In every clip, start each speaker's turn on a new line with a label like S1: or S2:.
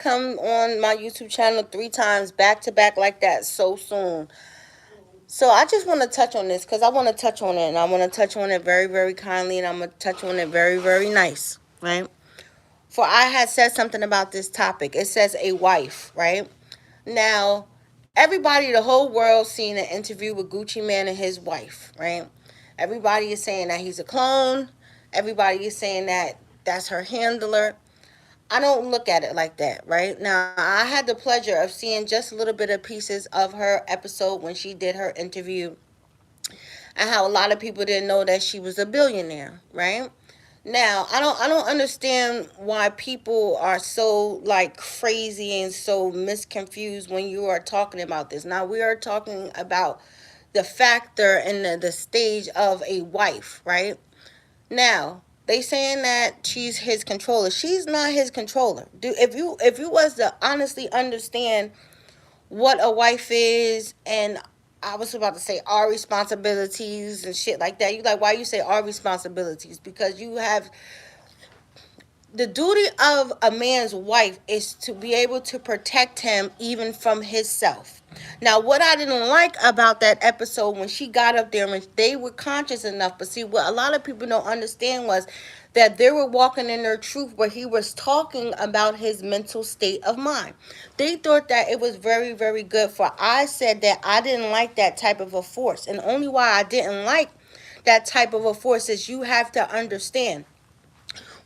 S1: come on my YouTube channel 3 times back to back like that so soon. So I just want to touch on this because I want to touch on it, and I want to touch on it very, very kindly, and I'm going to touch on it very, very nice, right? For I had said something about this topic. It says a wife, right? Now, everybody, the whole world, seen an interview with Gucci Man and his wife, right? Everybody is saying that he's a clone. Everybody is saying that that's her handler. I don't look at it like that, right? Now, I had the pleasure of seeing just a little bit of pieces of her episode when she did her interview, and how a lot of people didn't know that she was a billionaire, right? Now, I don't understand why people are so like crazy and so misconfused when you are talking about this. Now, we are talking about the factor and the stage of a wife, right? Now, they saying that she's his controller. She's not his controller. Do if you was to honestly understand what a wife is, and I was about to say our responsibilities and shit like that. You like, why you say our responsibilities? Because you have the duty of a man's wife is to be able to protect him even from himself. Now, what I didn't like about that episode when she got up there and they were conscious enough, but see, what a lot of people don't understand was that they were walking in their truth where he was talking about his mental state of mind. They thought that it was very, very good. For I said that I didn't like that type of a force. And only why I didn't like that type of a force is you have to understand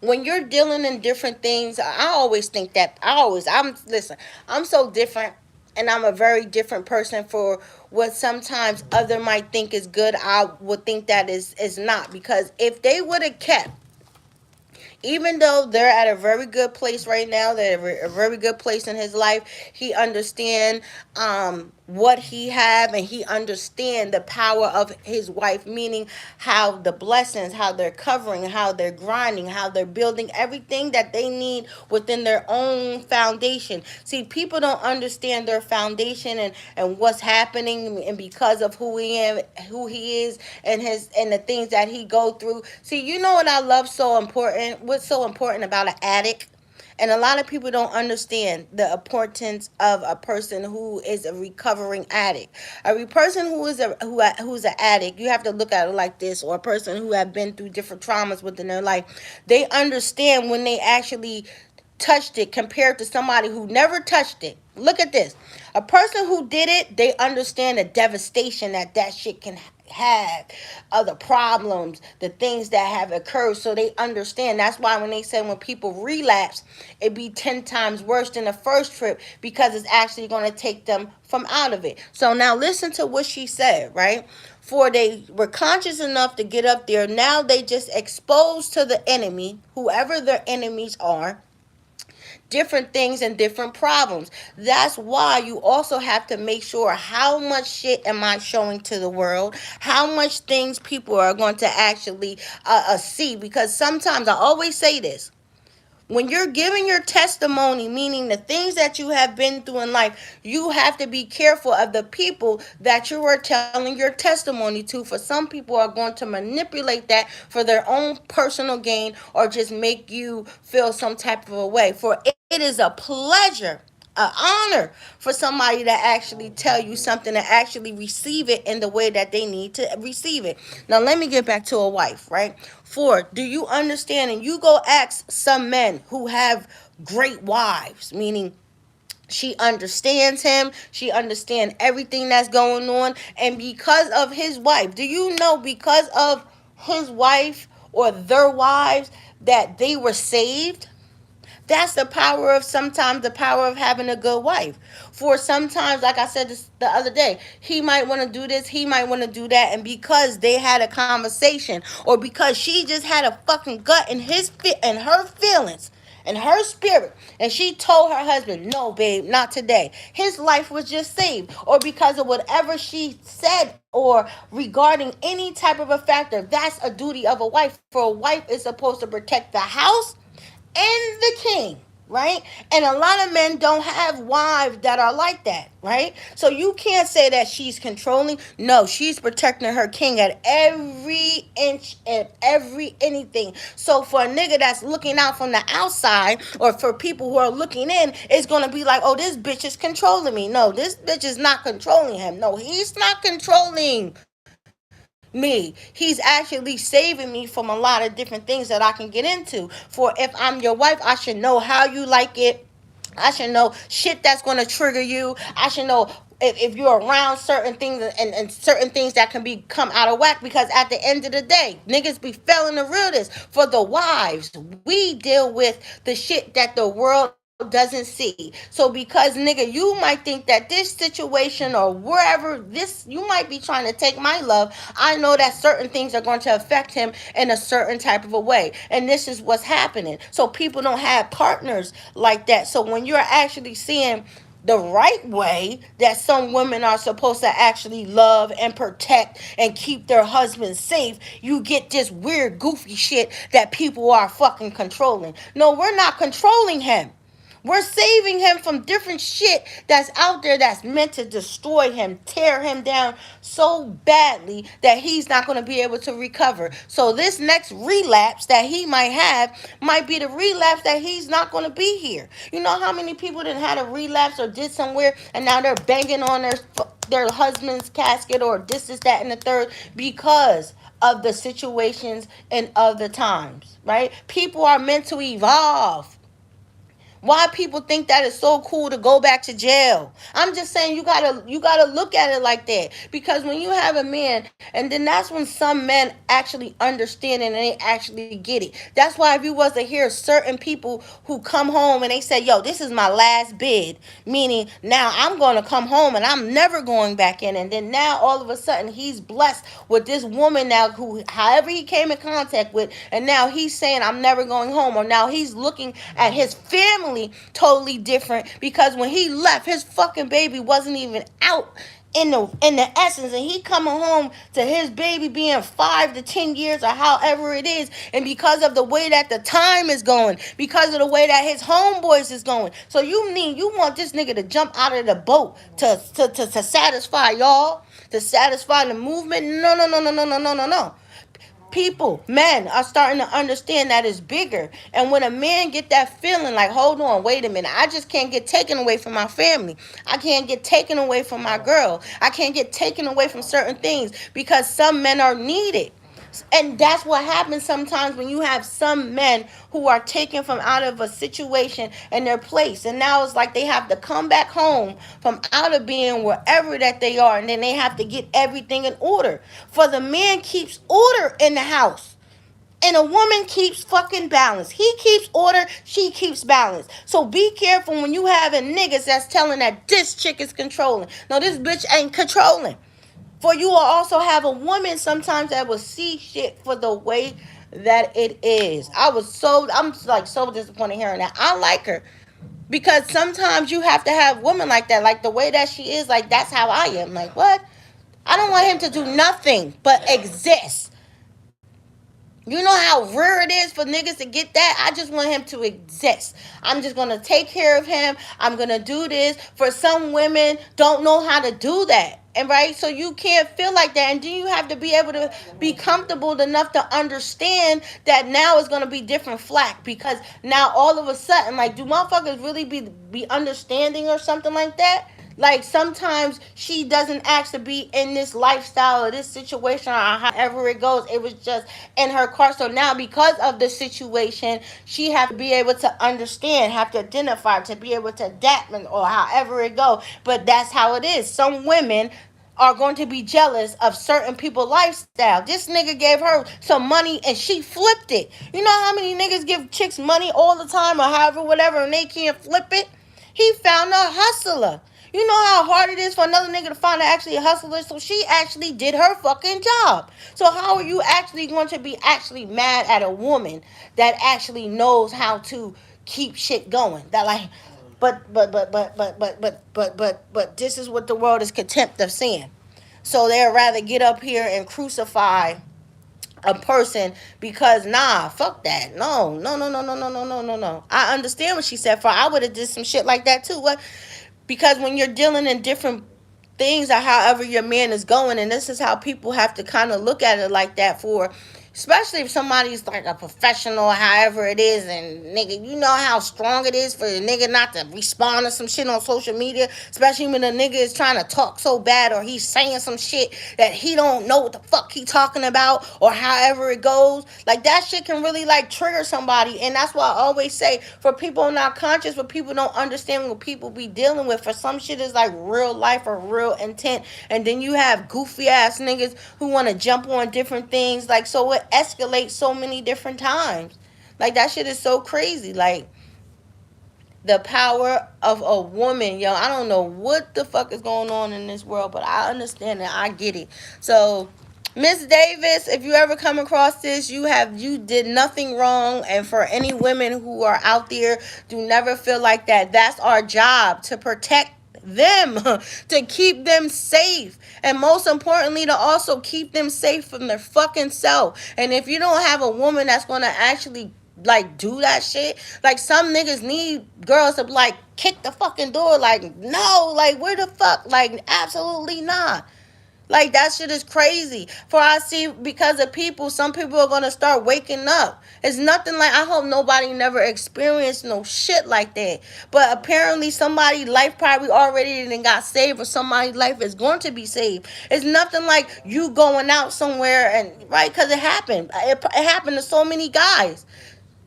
S1: when you're dealing in different things. I always think that I'm listen, I'm so different, and I'm a very different person for what sometimes other might think is good. I would think that is not, because if they would have kept, even though they're at a very good place right now, they're at a very good place in his life. He understand what he have, and he understand the power of his wife, meaning how the blessings, how they're covering, how they're grinding, how they're building everything that they need within their own foundation. See, people don't understand their foundation and what's happening, and because of who he is, and his and the things that he go through. See, you know what I love so important? What's so important about an addict? And a lot of people don't understand the importance of a person who is a recovering addict. A person who's an addict, you have to look at it like this, or a person who have been through different traumas within their life. They understand when they actually touched it compared to somebody who never touched it. Look at this. A person who did it, they understand the devastation that shit can have, other problems, the things that have occurred. So they understand. That's why when they say when people relapse, it be 10 times worse than the first trip, because it's actually going to take them from out of it. So now listen to what she said, right? For they were conscious enough to get up there. Now they just exposed to the enemy, whoever their enemies are, different things and different problems. That's why you also have to make sure, how much shit am I showing to the world? How much things people are going to actually see? Because sometimes, I always say this, when you're giving your testimony, meaning the things that you have been through in life, you have to be careful of the people that you are telling your testimony to. For some people are going to manipulate that for their own personal gain, or just make you feel some type of a way. For it is a pleasure, an honor for somebody to actually tell you something, to actually receive it in the way that they need to receive it. Now, let me get back to a wife, right? For, do you understand? And you go ask some men who have great wives, meaning she understands him, she understands everything that's going on, and because of his wife, do you know, because of his wife or their wives, that they were saved? That's the power of, sometimes the power of having a good wife. For sometimes, like I said this the other day, he might want to do this, he might want to do that, and because they had a conversation, or because she just had a fucking gut in in her feelings, in her spirit, and she told her husband, no babe, not today, his life was just saved. Or because of whatever she said, or regarding any type of a factor. That's a duty of a wife. For a wife is supposed to protect the house and the king, right? And a lot of men don't have wives that are like that, right? So you can't say that she's controlling. No, she's protecting her king at every inch and every anything. So for a nigga that's looking out from the outside, or for people who are looking in, it's gonna be like, oh, this bitch is controlling me. No, this bitch is not controlling him. No, he's not controlling me. He's actually saving me from a lot of different things that I can get into. For if I'm your wife, I should know how you like it. I should know shit that's going to trigger you. I should know if you're around certain things, and certain things that can become out of whack, because at the end of the day, niggas be failing to real this. For the wives, we deal with the shit that the world doesn't see. So because nigga, you might think that this situation or wherever this, you might be trying to take my love, I know that certain things are going to affect him in a certain type of a way, and this is what's happening. So people don't have partners like that. So when you're actually seeing the right way that some women are supposed to actually love and protect and keep their husbands safe, you get this weird goofy shit that people are fucking controlling. No, we're not controlling him. We're saving him from different shit that's out there that's meant to destroy him, tear him down so badly that he's not going to be able to recover. So this next relapse that he might have might be the relapse that he's not going to be here. You know how many people didn't had a relapse or did somewhere and now they're banging on their husband's casket or this is that and the third because of the situations and of the times, right? People are meant to evolve. Why people think that it's so cool to go back to jail? I'm just saying you gotta look at it like that. Because when you have a man, and then that's when some men actually understand it and they actually get it. That's why if you was to hear certain people who come home and they say, yo, this is my last bid, meaning now I'm gonna come home and I'm never going back in. And then now all of a sudden he's blessed with this woman now who however he came in contact with, and now he's saying I'm never going home, or now he's looking at his family totally different because when he left, his fucking baby wasn't even out in the essence, and he coming home to his baby being 5 to 10 years or however it is, and because of the way that the time is going, because of the way that his homeboys is going. So you want this nigga to jump out of the boat to satisfy y'all, to satisfy the movement? No, no, no, no, no, no, no, no, no. People, men are starting to understand that it's bigger. And when a man get that feeling like, hold on, wait a minute, I just can't get taken away from my family. I can't get taken away from my girl. I can't get taken away from certain things because some men are needed. And that's what happens sometimes when you have some men who are taken from out of a situation and their place. And now it's like they have to come back home from out of being wherever that they are. And then they have to get everything in order. For the man keeps order in the house. And a woman keeps fucking balance. He keeps order, she keeps balance. So be careful when you having niggas that's telling that this chick is controlling. No, this bitch ain't controlling. For you will also have a woman sometimes that will see shit for the way that it is. I'm like so disappointed hearing that. I like her. Because sometimes you have to have women like that. Like the way that she is, like that's how I am. Like what? I don't want him to do nothing but exist. You know how rare it is for niggas to get that? I just want him to exist. I'm just going to take care of him. I'm going to do this. For some women, don't know how to do that. And right, so you can't feel like that. And then you have to be able to be comfortable enough to understand that now it's going to be different flack. Because now all of a sudden, like, do motherfuckers really be understanding or something like that? Like sometimes she doesn't ask to be in this lifestyle or this situation or however it goes. It was just in her car. So now because of the situation, she have to be able to understand, have to identify, to be able to adapt or however it goes. But that's how it is. Some women are going to be jealous of certain people's lifestyle. This nigga gave her some money and she flipped it. You know how many niggas give chicks money all the time or however whatever and they can't flip it? He found a hustler. You know how hard it is for another nigga to find actually a hustler? So she actually did her fucking job. So how are you actually going to be actually mad at a woman that actually knows how to keep shit going? That like, but this is what the world is contempt of seeing. So they'd rather get up here and crucify a person because nah, fuck that. No, no, no, no, no, no, no, no, no, no. I understand what she said. For I would have did some shit like that too. What? Because when you're dealing in different things or however your man is going, and this is how people have to kind of look at it like that, for especially if somebody's like a professional, however it is, and nigga, you know how strong it is for a nigga not to respond to some shit on social media, especially when a nigga is trying to talk so bad or he's saying some shit that he don't know what the fuck he talking about or however it goes. Like that shit can really like trigger somebody, and that's why I always say, for people not conscious, for people don't understand what people be dealing with, for some shit is like real life or real intent, and then you have goofy ass niggas who want to jump on different things, like, so it escalates so many different times. Like that shit is so crazy. Like the power of a woman, yo. I don't know what the fuck is going on in this world, but I understand it. I get it. So Miss Davis, if you ever come across this, you did nothing wrong. And for any women who are out there, do never feel like that. That's our job, to protect them, to keep them safe, and most importantly, to also keep them safe from their fucking self. And if you don't have a woman that's gonna actually like do that shit, like some niggas need girls to like kick the fucking door, like no, like where the fuck, like absolutely not. Like that shit is crazy. For I see, because of people, some people are gonna start waking up. It's nothing like, I hope nobody never experienced no shit like that. But apparently somebody's life probably already done got saved, or somebody's life is going to be saved. It's nothing like you going out somewhere and right, because it happened. It happened to so many guys.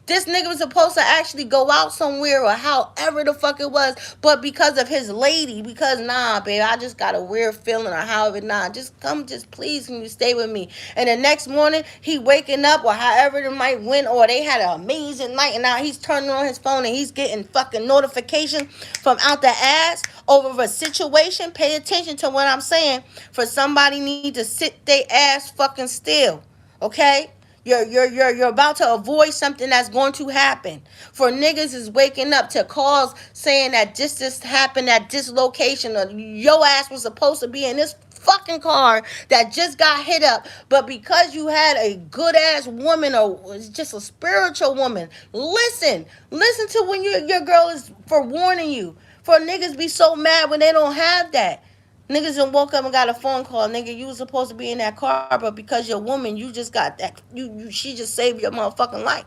S1: This nigga was supposed to actually go out somewhere or however the fuck it was, but because of his lady, because nah, babe, I just got a weird feeling, or however, nah, just come, just please, can you stay with me? And the next morning, he waking up, or however it might went, or they had an amazing night, and now he's turning on his phone and he's getting fucking notification from out the ass over a situation. Pay attention to what I'm saying. For somebody need to sit their ass fucking still, okay? You're about to avoid something that's going to happen. For niggas is waking up to calls saying that this happened at this location, or your ass was supposed to be in this fucking car that just got hit up, but because you had a good ass woman, or just a spiritual woman, listen to when your girl is for warning you. For niggas be so mad when they don't have that. Niggas done woke up and got a phone call. Nigga, you was supposed to be in that car, but because you're a woman, you just got that. She just saved your motherfucking life.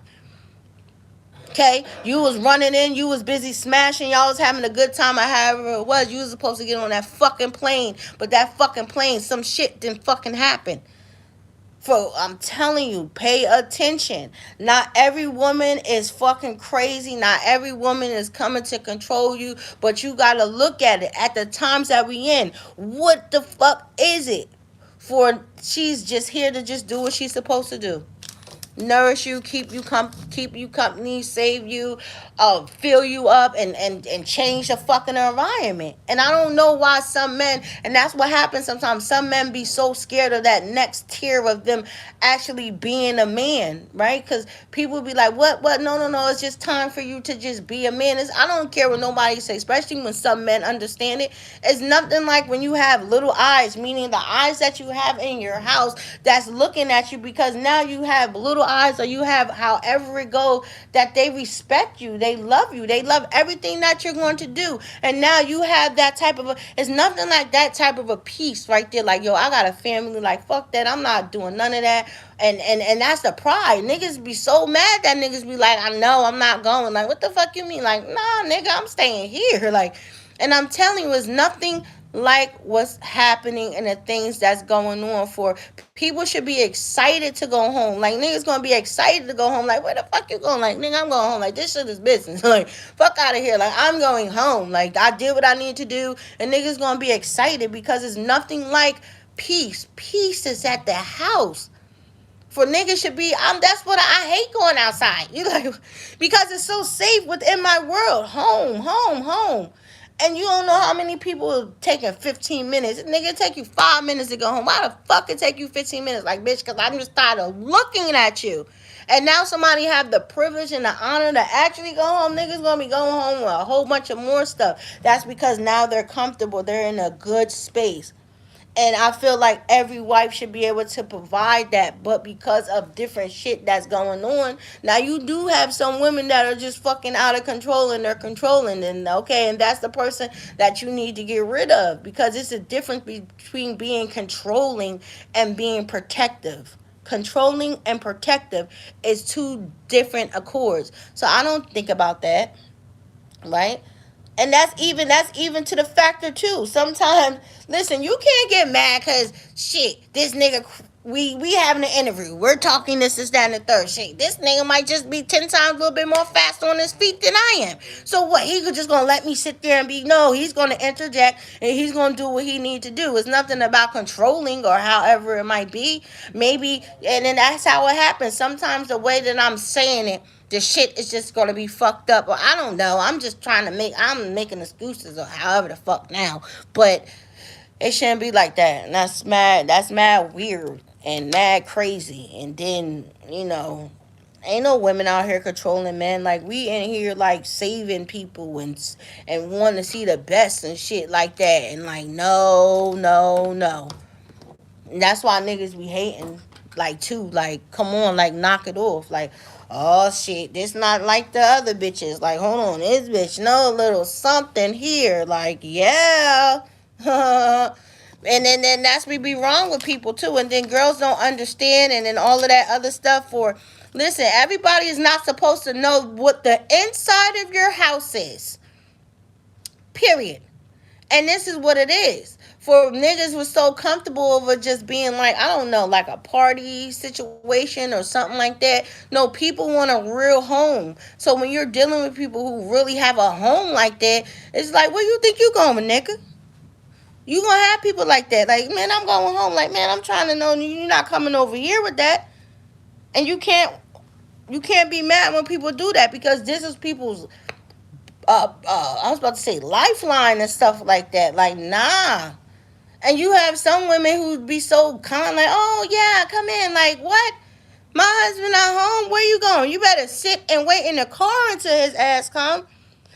S1: Okay? You was running in. You was busy smashing. Y'all was having a good time, or however it was. You was supposed to get on that fucking plane. But that fucking plane, some shit didn't fucking happen. For I'm telling you, pay attention. Not every woman is fucking crazy. Not every woman is coming to control you. But you gotta look at it. At the times that we in, what the fuck is it? For she's just here to just do what she's supposed to do. Nourish you, keep you company, save you, fill you up, and change the fucking environment. And I don't know why some men, and that's what happens sometimes, some men be so scared of that next tier of them actually being a man, right? Because people be like, what, no, it's just time for you to just be a man. I don't care what nobody says, especially when some men understand it. It's nothing like when you have little eyes, meaning the eyes that you have in your house that's looking at you, because now you have little eyes, or you have however it goes, that they respect you, they love you, they love everything that you're going to do. And now you have that type of it's nothing like that type of a peace right there, like, yo, I got a family, like, fuck that, I'm not doing none of that. And that's the pride. Niggas be so mad that niggas be like, I know I'm not going. Like, what the fuck you mean? Like, nah, nigga, I'm staying here. Like, and I'm telling you, it's nothing like what's happening and the things that's going on. For people should be excited to go home. Like, niggas gonna be excited to go home. Like, where the fuck you going? Like, nigga, I'm going home. Like, this shit is business. Like, fuck out of here. Like, I'm going home. Like, I did what I need to do. And niggas gonna be excited, because it's nothing like peace. Peace is at the house. For niggas should be, that's what I hate going outside. You like, because it's so safe within my world. Home. And you don't know how many people are taking 15 minutes. Nigga, it take you 5 minutes to go home. Why the fuck it take you 15 minutes? Like, bitch, because I'm just tired of looking at you. And now somebody have the privilege and the honor to actually go home. Niggas gonna be going home with a whole bunch of more stuff. That's because now they're comfortable. They're in a good space. And I feel like every wife should be able to provide that. But because of different shit that's going on, now you do have some women that are just fucking out of control and they're controlling. And okay, and that's the person that you need to get rid of, because it's a difference between being controlling and being protective. Controlling and protective is two different accords. So I don't think about that, right? And that's even to the factor too. Sometimes, listen, you can't get mad because shit, this nigga, we having an interview, we're talking this, that, and the third. Shit, this nigga might just be 10 times a little bit more fast on his feet than I am. So what? He could just gonna let me sit there and be no? He's gonna interject and he's gonna do what he need to do. It's nothing about controlling or however it might be. Maybe, and then that's how it happens. Sometimes the way that I'm saying it, the shit is just gonna be fucked up, or I don't know. I'm making excuses or however the fuck now, but it shouldn't be like that. And that's mad weird and mad crazy. And then, ain't no women out here controlling men. Like, we in here like saving people and want to see the best and shit like that. And like, no, no, no. And that's why niggas be hating, like, too. Like, come on, like, knock it off. Like, oh shit, this not like the other bitches. Like, hold on, this bitch know a little something here. Like, yeah. And then that's we be wrong with people too. And then girls don't understand, and then all of that other stuff. For listen, everybody is not supposed to know what the inside of your house is. Period. And this is what it is. For niggas was so comfortable over just being like, I don't know, like a party situation or something like that. No, people want a real home. So when you're dealing with people who really have a home like that, it's like, where you think you going, nigga? You gonna have people like that. Like, man, I'm going home. Like, man, I'm trying to know you're not coming over here with that. And you can't be mad when people do that, because this is people's I was about to say lifeline and stuff like that. Like, nah. And you have some women who be so kind, like, oh yeah, come in. Like, what? My husband not home. Where you going? You better sit and wait in the car until his ass come.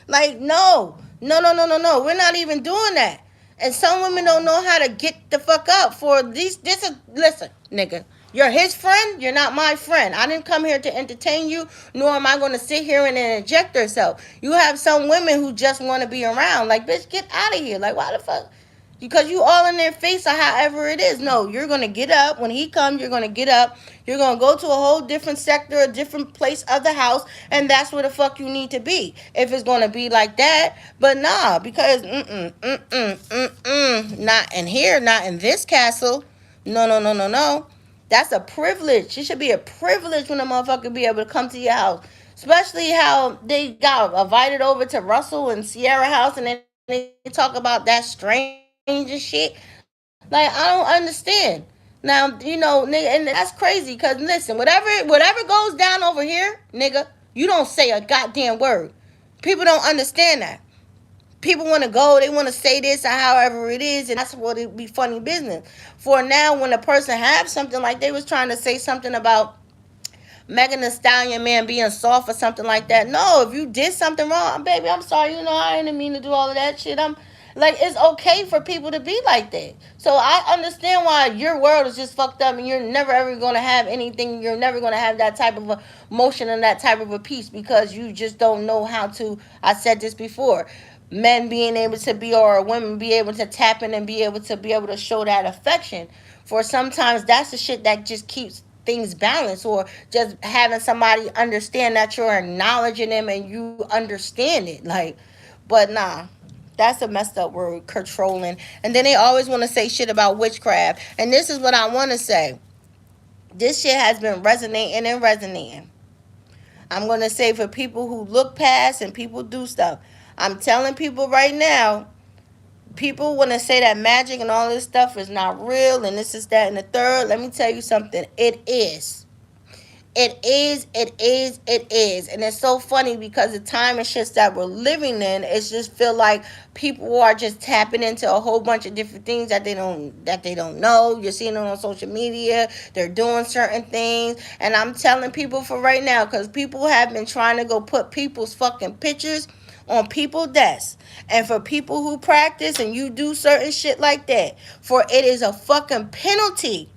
S1: Like, no. No, no, no, no, no. We're not even doing that. And some women don't know how to get the fuck up for these. Listen, nigga. You're his friend. You're not my friend. I didn't come here to entertain you, nor am I going to sit here and inject herself. You have some women who just want to be around. Like, bitch, get out of here. Like, why the fuck? Because you all in their face or however it is. No, you're going to get up. When he comes, you're going to get up. You're going to go to a whole different sector, a different place of the house, and that's where the fuck you need to be. If it's going to be like that. But nah, because not in here, not in this castle. No, no, no, no, no. That's a privilege. It should be a privilege when a motherfucker be able to come to your house. Especially how they got invited over to Russell and Sierra house, and then they talk about that strange and shit. Like, I don't understand. Now, nigga, and that's crazy. Cause listen, whatever goes down over here, nigga, you don't say a goddamn word. People don't understand that. People want to go, they want to say this or however it is, and that's what it be funny business. For now, when a person have something, like they was trying to say something about Megan Thee Stallion, man, being soft or something like that. No, if you did something wrong, baby, I'm sorry. I didn't mean to do all of that shit. I'm like, it's okay for people to be like that. So I understand why your world is just fucked up and you're never ever going to have anything. You're never going to have that type of emotion and that type of a peace, because you just don't know how to. I said this before. Men being able to be, or women be able to tap in and be able to show that affection. For sometimes that's the shit that just keeps things balanced, or just having somebody understand that you're acknowledging them and you understand it. Like, but nah, that's a messed up word, controlling. And then they always want to say shit about witchcraft. And this is what I want to say. This shit has been resonating and resonating. I'm going to say, for people who look past and people do stuff, I'm telling people right now, people want to say that magic and all this stuff is not real and this is that and the third. Let me tell you something. It is. It is. It is. It is. And it's so funny because the time and shit that we're living in, it's just feel like people are just tapping into a whole bunch of different things that they don't know. You're seeing it on social media. They're doing certain things. And I'm telling people for right now, because people have been trying to go put people's fucking pictures on people's desks. And for people who practice and you do certain shit like that, for it is a fucking penalty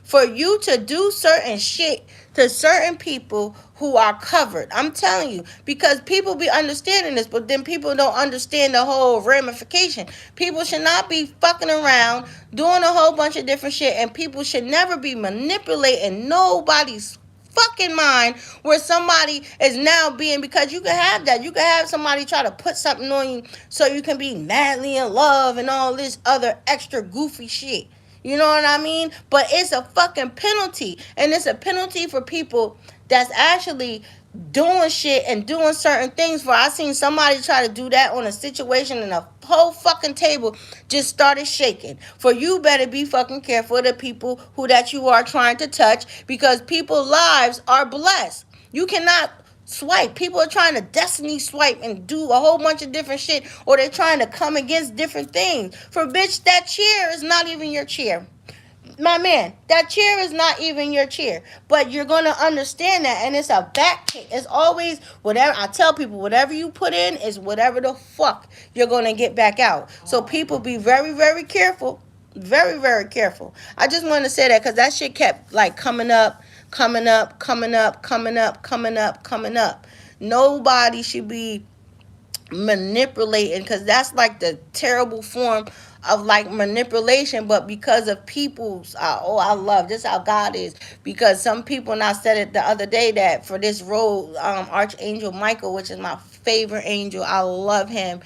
S1: for you to do certain shit to certain people who are covered. I'm telling you, because people be understanding this, but then people don't understand the whole ramification. People should not be fucking around doing a whole bunch of different shit, and people should never be manipulating nobody's fucking mind where somebody is now being, because you can have that. You can have somebody try to put something on you so you can be madly in love and all this other extra goofy shit. You know what I mean? But it's a fucking penalty. And it's a penalty for people that's actually doing shit and doing certain things. For I seen somebody try to do that on a situation and a whole fucking table just started shaking. For you better be fucking careful of the people who that you are trying to touch, because people's lives are blessed. You cannot swipe. People are trying to destiny swipe and do a whole bunch of different shit, or they're trying to come against different things. For bitch, that chair is not even your chair. My man, that chair is not even your chair. But you're going to understand that, and it's a back kick. It's always whatever. I tell people, whatever you put in is whatever the fuck you're going to get back out. So people be very, very careful. Very, very careful. I just want to say that because that shit kept like coming up, coming up, coming up, coming up, coming up, coming up. Nobody should be manipulating, because that's like the terrible form of like manipulation. But because of people's I love this how God is, because some people, and I said it the other day, that for this role, Archangel Michael, which is my favorite angel, I love him.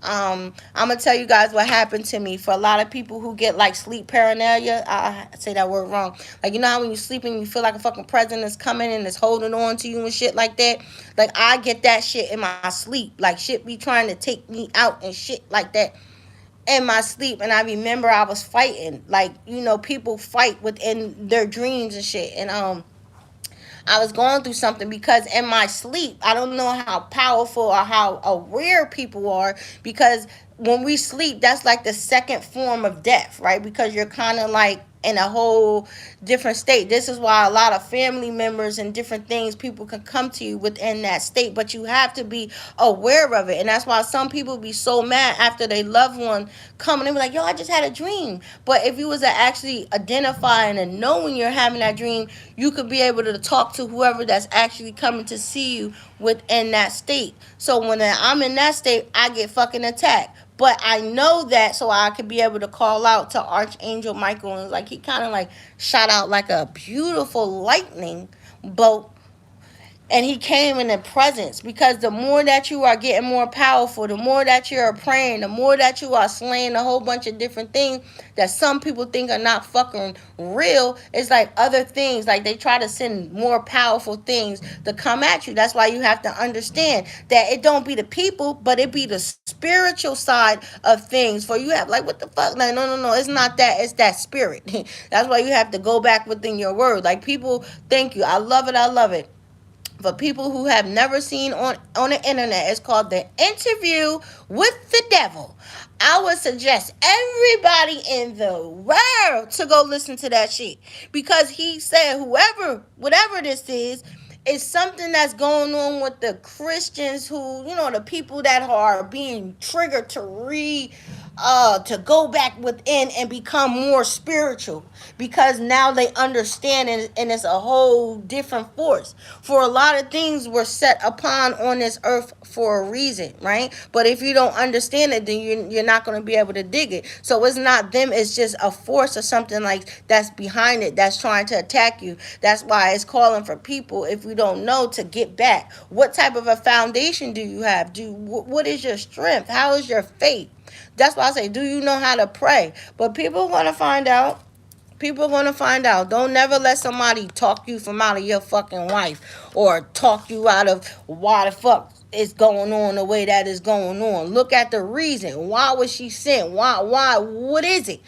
S1: I'm gonna tell you guys what happened to me. For a lot of people who get like sleep paranoia, I say that word wrong. Like, you know how when you're sleeping, you feel like a fucking president is coming and is holding on to you and shit like that. Like, I get that shit in my sleep. Like, shit be trying to take me out and shit like that in my sleep. And I remember I was fighting. Like, you know, people fight within their dreams and shit. And I was going through something, because in my sleep, I don't know how powerful or how aware people are, because when we sleep, that's like the second form of death, right? Because you're kind of like in a whole different state. This is why a lot of family members and different things, people can come to you within that state, but you have to be aware of it. And that's why some people be so mad after their loved one come and they be like, yo, I just had a dream. But if you was to actually identifying and know when you're having that dream, you could be able to talk to whoever that's actually coming to see you within that state. So when I'm in that state, I get fucking attacked. But I know that, so I could be able to call out to Archangel Michael, and like he kind of like shot out like a beautiful lightning bolt, and he came in the presence. Because the more that you are getting more powerful, the more that you're praying, the more that you are slaying a whole bunch of different things that some people think are not fucking real. It's like other things, like they try to send more powerful things to come at you. That's why you have to understand that it don't be the people, but it be the spiritual side of things. For you have like, what the fuck? Like, no, it's not that. It's that spirit. That's why you have to go back within your word. Like, people, thank you. I love it. I love it. For people who have never seen on the internet, it's called The Interview with the Devil. I would suggest everybody in the world to go listen to that shit, because he said whatever this is something that's going on with the Christians, who, you know, the people that are being triggered to go back within and become more spiritual, because now they understand, and it's a whole different force. For a lot of things were set upon on this earth for a reason, right? But if you don't understand it, then you're not going to be able to dig it. So it's not them, it's just a force or something like that's behind it, that's trying to attack you. That's why it's calling for people, if you don't know, to get back. What type of a foundation do you have? What is your strength? How is your faith? That's why I say, do you know how to pray? But people are going to find out. People are going to find out. Don't never let somebody talk you from out of your fucking life, or talk you out of why the fuck is going on the way that is going on. Look at the reason. Why was she sent? Why? What is it?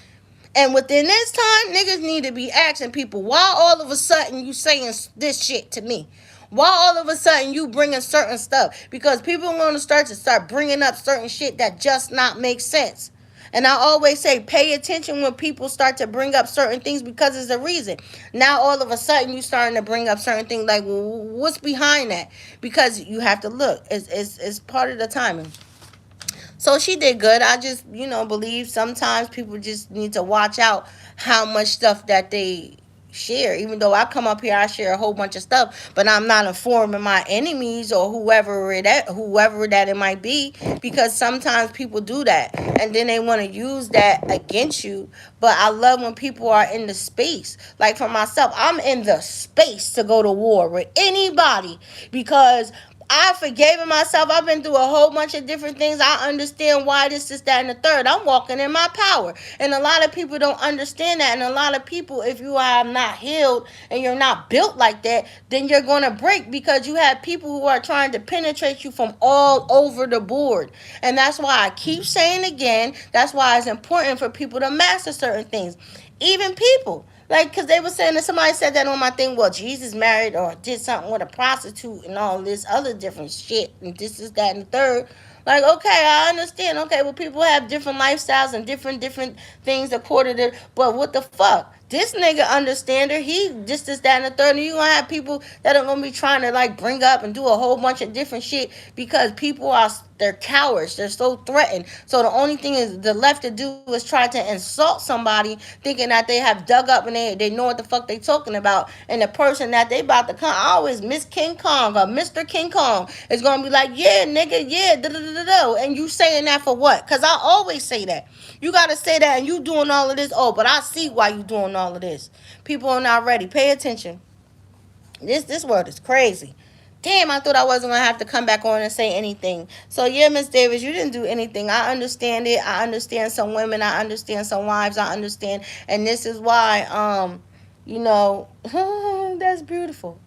S1: And within this time, niggas need to be asking people, why all of a sudden you saying this shit to me? Why all of a sudden you bringing certain stuff? Because people are going to start bringing up certain shit that just not make sense. And I always say, pay attention when people start to bring up certain things because there's a reason. Now all of a sudden you starting to bring up certain things like, well, what's behind that? Because you have to look. It's part of the timing. So she did good. I just, believe sometimes people just need to watch out how much stuff that they share. Even though I come up here, I share a whole bunch of stuff, but I'm not informing my enemies or whoever that it might be, because sometimes people do that and then they want to use that against you. But I love when people are in the space. Like for myself, I'm in the space to go to war with anybody because I forgave myself. I've been through a whole bunch of different things. I understand why this, that, and the third. I'm walking in my power. And a lot of people don't understand that. And a lot of people, if you are not healed and you're not built like that, then you're going to break because you have people who are trying to penetrate you from all over the board. And that's why I keep saying again, that's why it's important for people to master certain things. Even people. Like, because they were saying that somebody said that on my thing, well, Jesus married or did something with a prostitute and all this other different shit, and this is that and the third. Like, okay, I understand. Okay, well, people have different lifestyles and different things according to, but what the fuck? This nigga understand her. He just is that and the third. And you gonna have people that are gonna be trying to like bring up and do a whole bunch of different shit because people are, they're cowards. They're so threatened. So the only thing is the left to do is try to insult somebody, thinking that they have dug up and they know what the fuck they talking about. And the person that they about to come, I always Miss King Kong or Mr. King Kong is gonna be like, yeah, nigga, yeah, da da da da. And you saying that for what? Cause I always say that. You gotta say that, and you doing all of this. Oh, but I see why you doing all of this. People are not ready. Pay attention. This world is crazy. Damn, I thought I wasn't gonna have to come back on and say anything. So yeah, Miss Davis, you didn't do anything. I understand it. I understand some women. I understand some wives. I understand, and this is why, you know, that's beautiful.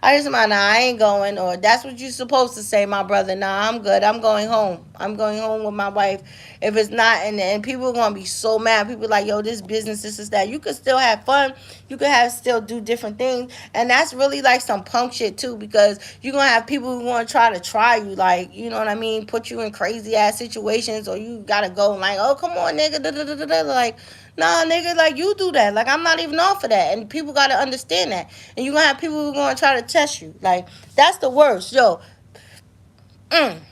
S1: I just mind, nah, I ain't going, or that's what you're supposed to say, my brother. Nah, I'm good. I'm going home. I'm going home with my wife. If it's not, and people are gonna be so mad. People like, yo, this business, this is that. You could still have fun. You could have still do different things, and that's really like some punk shit too, because you're gonna have people who want to try you, like, you know what I mean, put you in crazy ass situations, or you gotta go like, oh, come on, nigga, da da da da, like. Nah, nigga, like, you do that. Like, I'm not even off of that. And people got to understand that. And you're going to have people who are going to try to test you. Like, that's the worst. Yo, I'm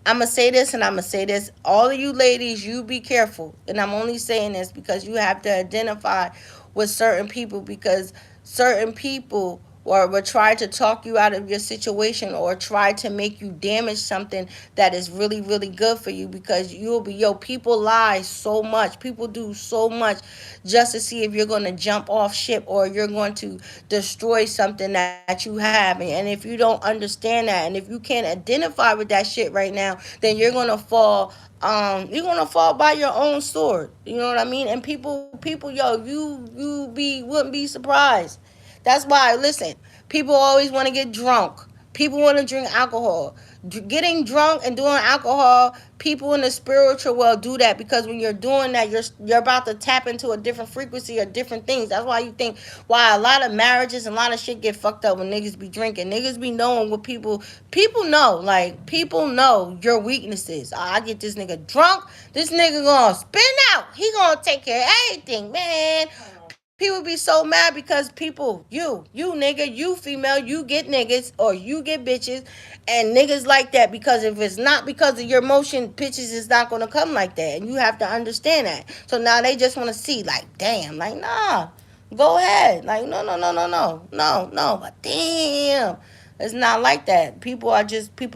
S1: going to say this and I'm going to say this. All of you ladies, you be careful. And I'm only saying this because you have to identify with certain people, because certain people or will try to talk you out of your situation or try to make you damage something that is really, really good for you, because you'll be, yo, people lie so much. People do so much just to see if you're going to jump off ship or you're going to destroy something that you have. And if you don't understand that, and if you can't identify with that shit right now, then you're gonna fall by your own sword. You know what I mean? And people, yo, wouldn't be surprised. That's why, listen, people always want to get drunk. People want to drink alcohol. Getting drunk and doing alcohol, people in the spiritual world do that, because when you're doing that, you're about to tap into a different frequency or different things. That's why you think why a lot of marriages and a lot of shit get fucked up when niggas be drinking. Niggas be knowing what people know. Like, people know your weaknesses. I get this nigga drunk. This nigga gonna spin out. He gonna take care of everything, man. People be so mad because people, you nigga, you female, you get niggas or you get bitches and niggas like that, because if it's not because of your motion, bitches is not going to come like that. And you have to understand that. So now they just want to see, like, damn, like, nah, go ahead. Like, no, but damn. It's not like that. People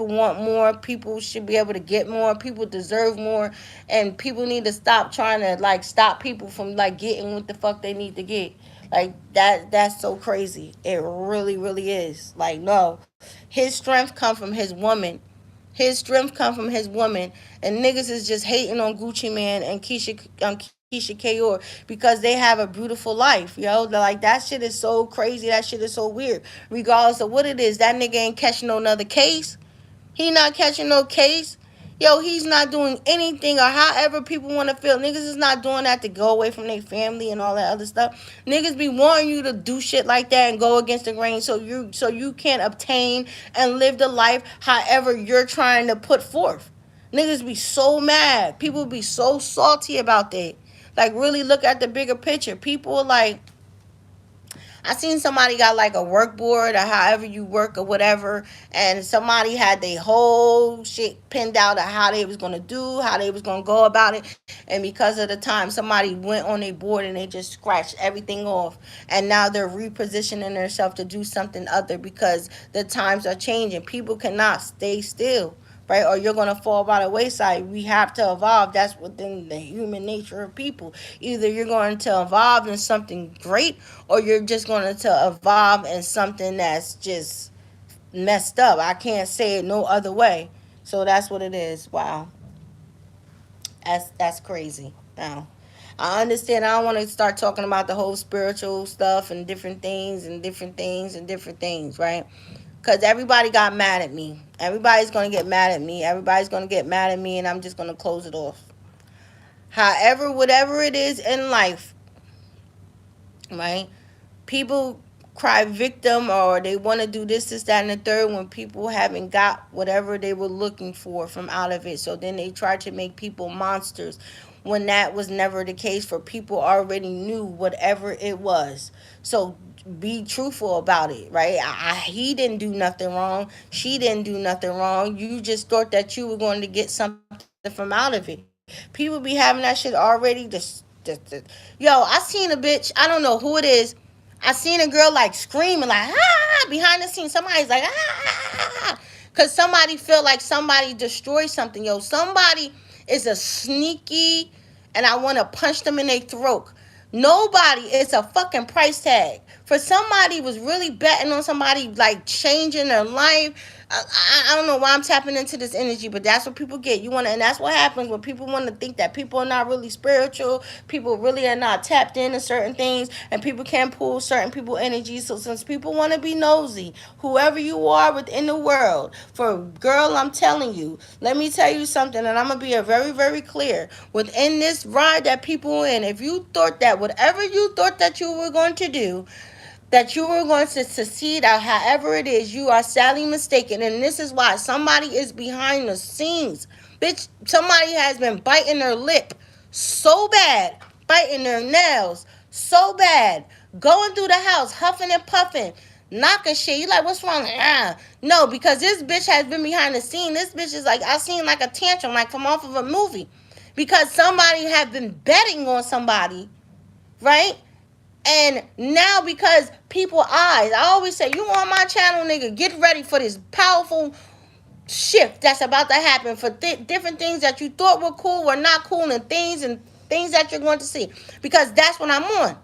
S1: want more. People should be able to get more. People deserve more. And people need to stop trying to, like, stop people from, like, getting what the fuck they need to get. Like, that's so crazy. It really, really is. Like, no. His strength come from his woman. His strength come from his woman. And niggas is just hating on Gucci Man and Keisha Kayor because they have a beautiful life, yo. Like, that shit is so crazy. That shit is so weird. Regardless of what it is, that nigga ain't catching no another case. He not catching no case. Yo, he's not doing anything, or however people want to feel. Niggas is not doing that to go away from their family and all that other stuff. Niggas be wanting you to do shit like that and go against the grain so you can obtain and live the life however you're trying to put forth. Niggas be so mad. People be so salty about that. Like, really look at the bigger picture. People like, I seen somebody got like a work board or however you work or whatever, and somebody had their whole shit pinned out of how they was gonna do, how they was gonna go about it, and because of the time, somebody went on their board and they just scratched everything off, and now they're repositioning themselves to do something other because the times are changing. People cannot stay still, right? Or you're gonna fall by the wayside. We have to evolve. That's within the human nature of people. Either you're going to evolve in something great, or you're just going to evolve in something that's just messed up. I can't say it no other way. So that's what it is. Wow, that's crazy. Now, I understand. I don't want to start talking about the whole spiritual stuff and different things and different things and different things, right? Because everybody got mad at me. Everybody's going to get mad at me. Everybody's going to get mad at me, and I'm just going to close it off. However, whatever it is in life, right? People cry victim or they want to do this, that, and the third when people haven't got whatever they were looking for from out of it. So then they try to make people monsters when that was never the case. For people already knew whatever it was. So be truthful about it, right? He didn't do nothing wrong. She didn't do nothing wrong. You just thought that you were going to get something from out of it. People be having that shit already. Yo, I seen a bitch. I don't know who it is. I seen a girl like screaming like behind the scenes. Somebody's like because somebody feel like somebody destroyed something. Yo, somebody is a sneaky, and I want to punch them in their throat. Nobody. It's a fucking price tag for somebody was really betting on somebody like changing their life. I don't know why I'm tapping into this energy, but that's what people get. You want to, and that's what happens when people want to think that people are not really spiritual. People really are not tapped into certain things, and people can't pull certain people energy. So since people want to be nosy, whoever you are within the world, for girl, I'm telling you, let me tell you something, and I'm gonna be a very, very clear. Within this ride that people in, if you thought that whatever you thought that you were going to do, that you were going to succeed at however it is, you are sadly mistaken. And this is why somebody is behind the scenes. Bitch, somebody has been biting their lip so bad, biting their nails so bad, going through the house, huffing and puffing, knocking shit. You like, what's wrong? No, because this bitch has been behind the scene. This bitch is like, I seen like a tantrum, like from off of a movie. Because somebody had been betting on somebody, right? And now because people eyes, I always say, you on my channel, nigga, get ready for this powerful shift that's about to happen for different things that you thought were cool were not cool, and things that you're going to see, because that's what I'm on.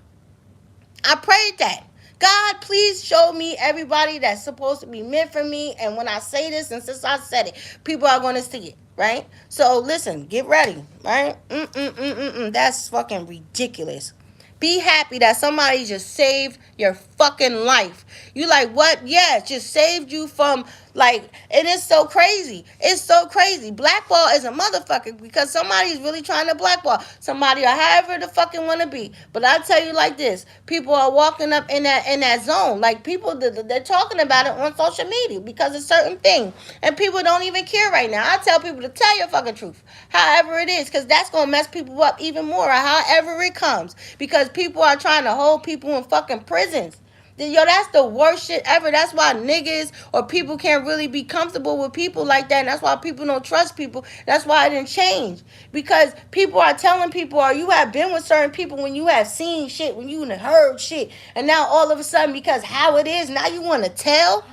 S1: I prayed that. God, please show me everybody that's supposed to be meant for me. And when I say this, and since I said it, people are going to see it, right? So listen, get ready, right? That's fucking ridiculous. Be happy that somebody just saved your fucking life. You like, what? Yeah, just saved you from, like, it is so crazy. It's so crazy. Blackball is a motherfucker because somebody's really trying to blackball somebody or however the fucking want to be. But I tell you like this, people are walking up in that zone. Like, people, they're talking about it on social media because of certain things. And people don't even care right now. I tell people to tell your fucking truth, however it is, because that's going to mess people up even more, or however it comes. Because people are trying to hold people in fucking prisons. Yo, that's the worst shit ever. That's why niggas or people can't really be comfortable with people like that. And that's why people don't trust people. That's why it didn't change. Because people are telling people, or you have been with certain people when you have seen shit, when you heard shit. And now all of a sudden, because how it is, now you want to tell?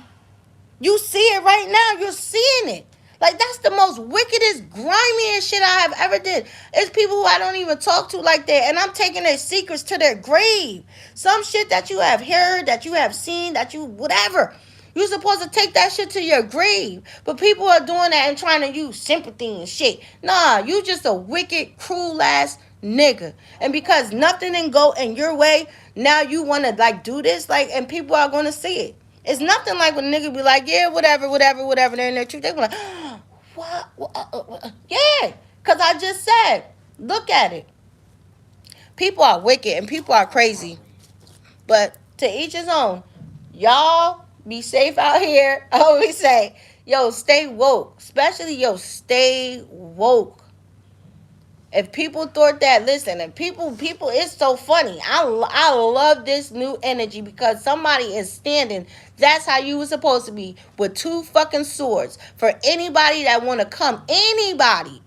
S1: You see it right now. You're seeing it. Like, that's the most wickedest, grimiest shit I have ever did. It's people who I don't even talk to like that, and I'm taking their secrets to their grave. Some shit that you have heard, that you have seen, that you whatever. You're supposed to take that shit to your grave. But people are doing that and trying to use sympathy and shit. Nah, you just a wicked, cruel ass nigga. And because nothing didn't go in your way, now you want to, like, do this, like, and people are going to see it. It's nothing like when a nigga be like, yeah, whatever, they're in their truth. They be like, what? Yeah, because I just said, look at it. People are wicked and people are crazy. But to each his own. Y'all be safe out here. I always say, Yo, stay woke. Especially, yo, stay woke. If people thought that, listen, and people, it's so funny. I love this new energy because somebody is standing. That's how you were supposed to be, with two fucking swords for anybody that want to come. Anybody,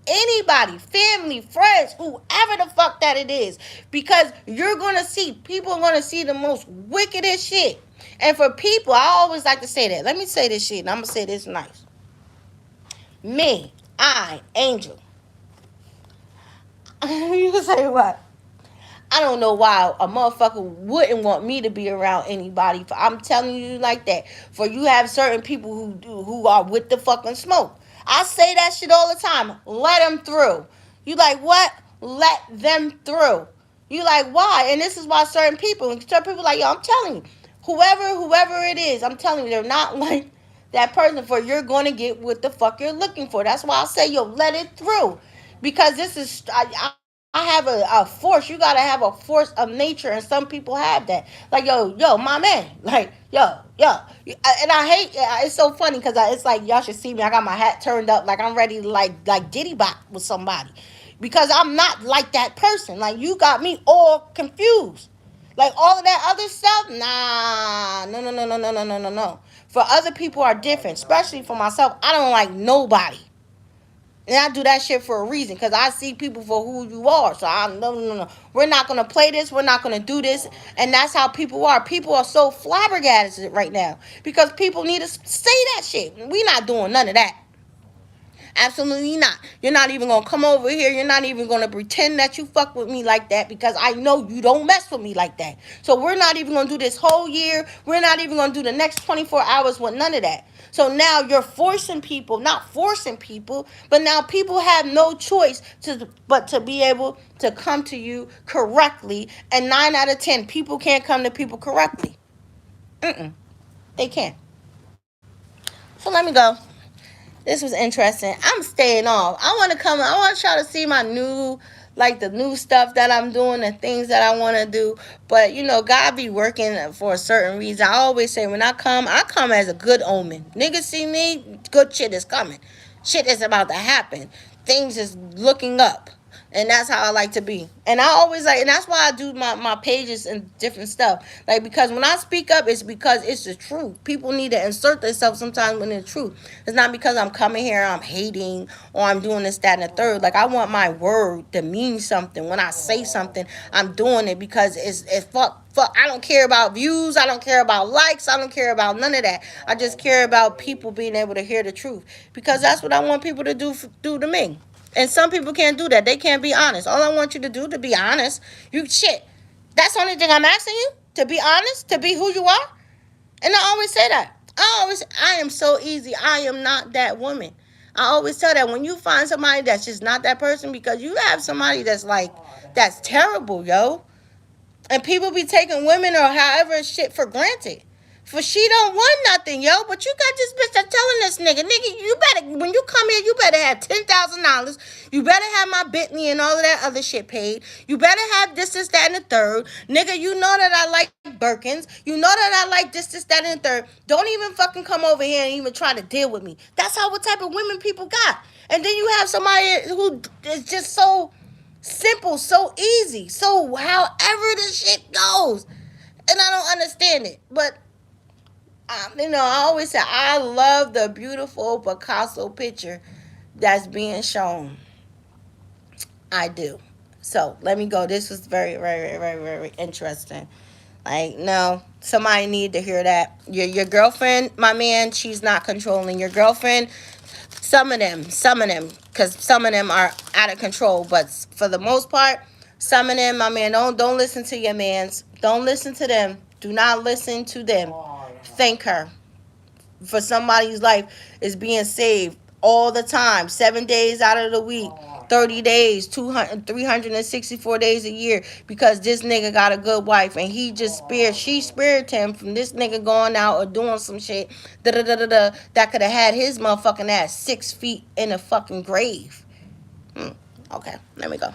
S1: family, friends, whoever the fuck that it is, because you're gonna see people are gonna see the most wickedest shit. And for people, I always like to say that. Let me say this shit, and I'm gonna say this nice. Me, Angel. You can say what? I don't know why a motherfucker wouldn't want me to be around anybody. I'm telling you like that. For you have certain people who are with the fucking smoke. I say that shit all the time. Let them through. You like what? Let them through. You like why? And this is why certain people like, yo, I'm telling you, whoever it is, I'm telling you, they're not like that person. For you're gonna get what the fuck you're looking for. That's why I say, yo, let it through. Because this is I have a force. You gotta have a force of nature, and some people have that. Like, yo, my man. Like, yo. And I hate. It's so funny because it's like y'all should see me. I got my hat turned up, like I'm ready to like diddy bop with somebody, because I'm not like that person. Like, you got me all confused. Like all of that other stuff. Nah, no. For other people are different, especially for myself. I don't like nobody. And I do that shit for a reason, because I see people for who you are. So no. We're not going to play this. We're not going to do this. And that's how people are. People are so flabbergasted right now because people need to say that shit. We're not doing none of that. Absolutely not. You're not even going to come over here. You're not even going to pretend that you fuck with me like that, because I know you don't mess with me like that. So we're not even going to do this whole year. We're not even going to do the next 24 hours with none of that. So now you're forcing people, not forcing people, but now people have no choice but to be able to come to you correctly. And 9 out of 10 people can't come to people correctly. They can't. So let me go. This was interesting. I'm staying off. I want y'all to see my the new stuff that I'm doing, the things that I want to do. But, God be working for a certain reason. I always say when I come as a good omen. Niggas see me, good shit is coming. Shit is about to happen. Things is looking up. And that's how I like to be. And I always and that's why I do my pages and different stuff. Like, because when I speak up, it's because it's the truth. People need to insert themselves sometimes when it's true. It's not because I'm coming here, I'm hating, or I'm doing this, that, and the third. Like, I want my word to mean something. When I say something, I'm doing it because it's fuck. I don't care about views. I don't care about likes. I don't care about none of that. I just care about people being able to hear the truth. Because that's what I want people to do to me. And some people can't do that. They can't be honest. All I want you to do, to be honest. That's the only thing I'm asking you. To be honest. To be who you are. And I always say that. I am so easy. I am not that woman. I always tell that when you find somebody that's just not that person, because you have somebody that's terrible, yo. And people be taking women or however shit for granted. For she don't want nothing, yo. But you got this bitch that's telling this nigga, you better, when you come here, you better have $10,000. You better have my Bentley and all of that other shit paid. You better have this, that, and the third. Nigga, you know that I like Birkins. You know that I like this, that, and the third. Don't even fucking come over here and even try to deal with me. That's what type of women people got. And then you have somebody who is just so simple, so easy. So however the shit goes. And I don't understand it. But I always say I love the beautiful Picasso picture that's being shown. I do. So let me go. This was very, very, very, very interesting. Like, no, somebody need to hear that. Your girlfriend, my man, she's not controlling your girlfriend. Some of them, because some of them are out of control. But for the most part, some of them, my man, don't listen to your mans. Don't listen to them. Do not listen to them. Thank her for somebody's life is being saved all the time, 7 days out of the week, 30 days, 364 days a year, because this nigga got a good wife and she spared him from this nigga going out or doing some shit that could have had his motherfucking ass 6 feet in a fucking grave. Okay, let me go.